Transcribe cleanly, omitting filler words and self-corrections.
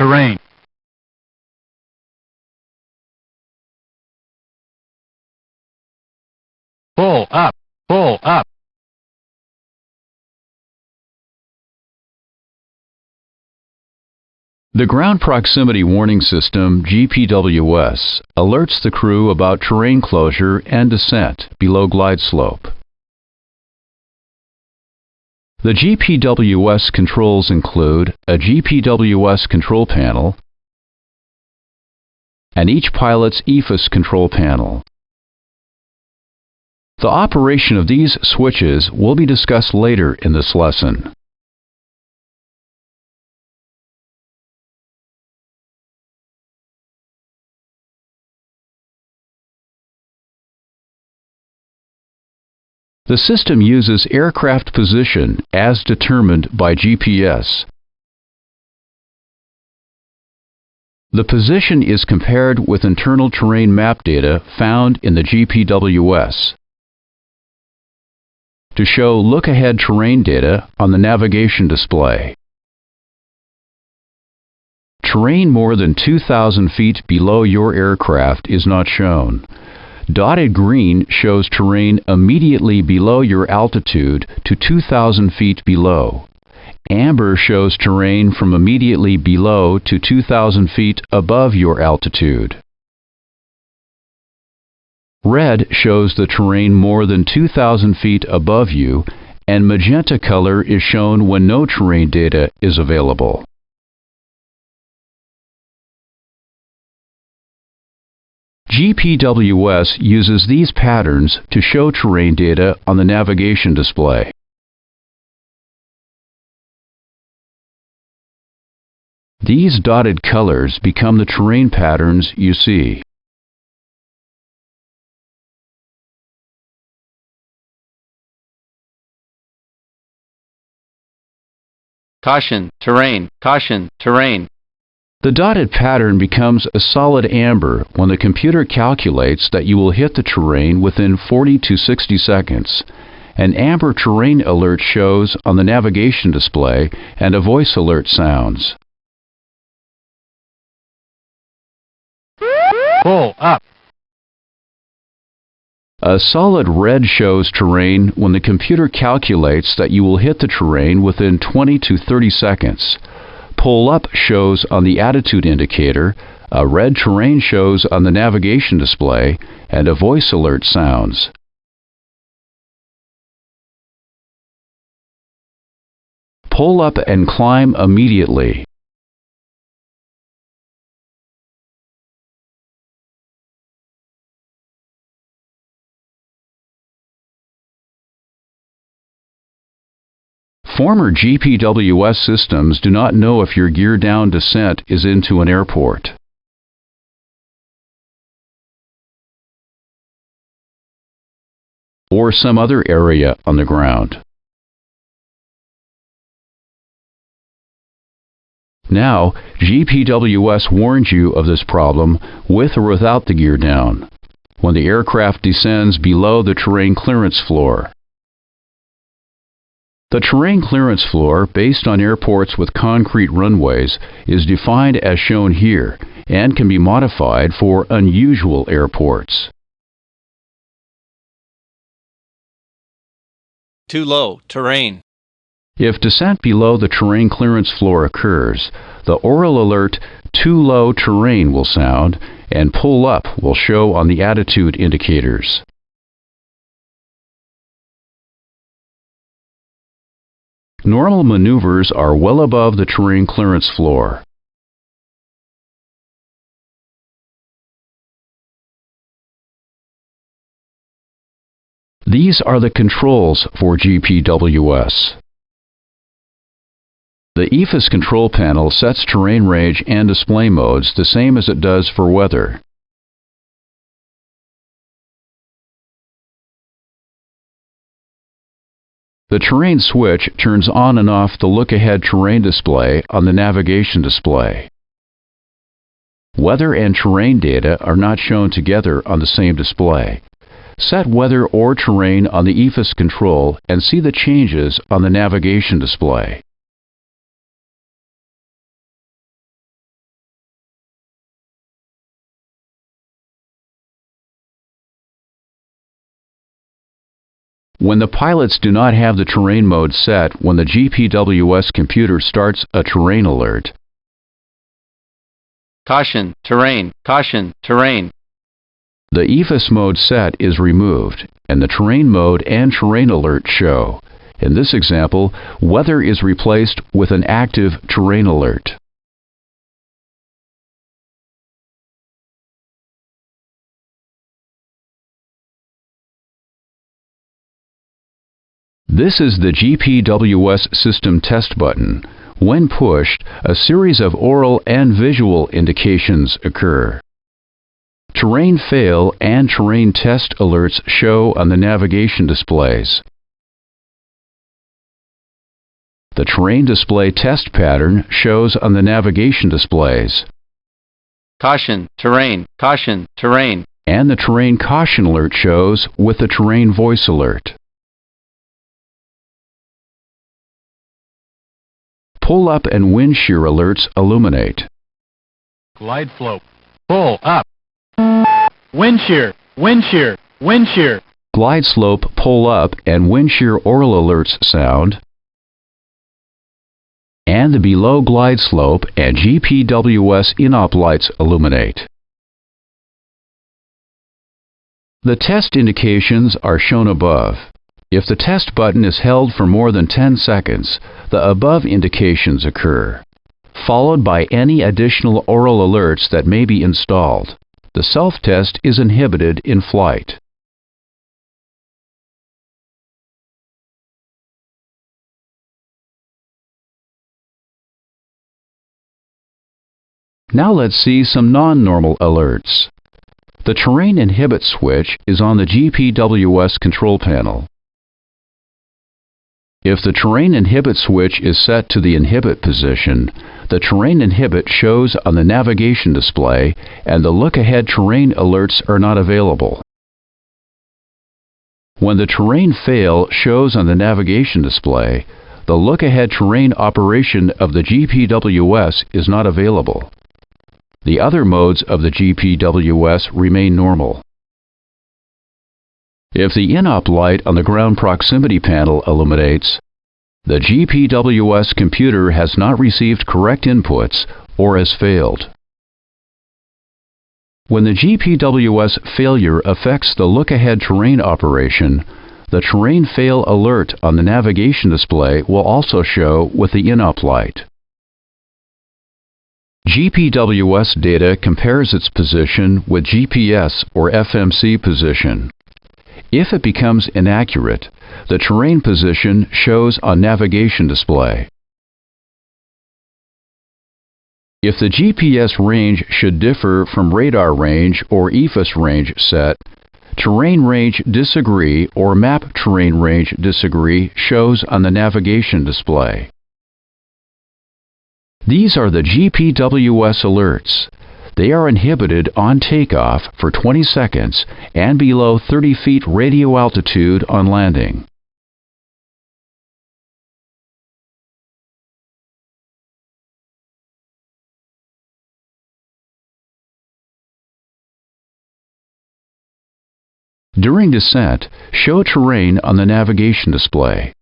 terrain. Pull up, pull up. The Ground Proximity Warning System, GPWS, alerts the crew about terrain closure and descent below glide slope. The GPWS controls include a GPWS control panel and each pilot's EFIS control panel. The operation of these switches will be discussed later in this lesson. The system uses aircraft position as determined by GPS. The position is compared with internal terrain map data found in the GPWS to show look-ahead terrain data on the navigation display. Terrain more than 2,000 feet below your aircraft is not shown. Dotted green shows terrain immediately below your altitude to 2,000 feet below. Amber shows terrain from immediately below to 2,000 feet above your altitude. Red shows the terrain more than 2,000 feet above you, and magenta color is shown when no terrain data is available. GPWS uses these patterns to show terrain data on the navigation display. These dotted colors become the terrain patterns you see. Caution, terrain, caution, terrain. The dotted pattern becomes a solid amber when the computer calculates that you will hit the terrain within 40 to 60 seconds. An amber terrain alert shows on the navigation display and a voice alert sounds. Pull up. A solid red shows terrain when the computer calculates that you will hit the terrain within 20 to 30 seconds. Pull up shows on the attitude indicator, a red terrain shows on the navigation display, and a voice alert sounds. Pull up and climb immediately. Former GPWS systems do not know if your gear down descent is into an airport. Or some other area on the ground. Now, GPWS warns you of this problem with or without the gear down, when the aircraft descends below the terrain clearance floor. The terrain clearance floor, based on airports with concrete runways, is defined as shown here and can be modified for unusual airports. Too low, terrain. If descent below the terrain clearance floor occurs, the oral alert "Too low terrain" will sound, and "Pull up" will show on the attitude indicators. Normal maneuvers are well above the terrain clearance floor. These are the controls for GPWS. The EFIS control panel sets terrain range and display modes the same as it does for weather. The terrain switch turns on and off the look-ahead terrain display on the navigation display. Weather and terrain data are not shown together on the same display. Set weather or terrain on the EFIS control and see the changes on the navigation display. When the pilots do not have the terrain mode set when the GPWS computer starts a terrain alert, Caution, terrain, caution, terrain. the EFS mode set is removed, and the terrain mode and terrain alert show. In this example, weather is replaced with an active terrain alert. This is the GPWS system test button. When pushed, a series of oral and visual indications occur. Terrain fail and terrain test alerts show on the navigation displays. The terrain display test pattern shows on the navigation displays. Caution, terrain, caution, terrain. And the terrain caution alert shows with the terrain voice alert. Pull-up and wind shear alerts illuminate. Glide slope. Pull up. Wind shear, wind shear, wind shear. Glide slope, pull up, and wind shear oral alerts sound. And the below glide slope and GPWS in-op lights illuminate. The test indications are shown above. If the test button is held for more than 10 seconds, the above indications occur, followed by any additional oral alerts that may be installed. The self-test is inhibited in flight. Now let's see some non-normal alerts. The terrain inhibit switch is on the GPWS control panel. If the terrain inhibit switch is set to the inhibit position, the terrain inhibit shows on the navigation display and the look-ahead terrain alerts are not available. When the terrain fail shows on the navigation display, the look-ahead terrain operation of the GPWS is not available. The other modes of the GPWS remain normal. If the in-op light on the ground proximity panel illuminates, the GPWS computer has not received correct inputs or has failed. When the GPWS failure affects the look-ahead terrain operation, the terrain fail alert on the navigation display will also show with the in-op light. GPWS data compares its position with GPS or FMC position. If it becomes inaccurate, the terrain position shows on navigation display. If the GPS range should differ from radar range or EFS range set, terrain range disagree or map terrain range disagree shows on the navigation display. These are the GPWS alerts. They are inhibited on takeoff for 20 seconds and below 30 feet radio altitude on landing. During descent, show terrain on the navigation display.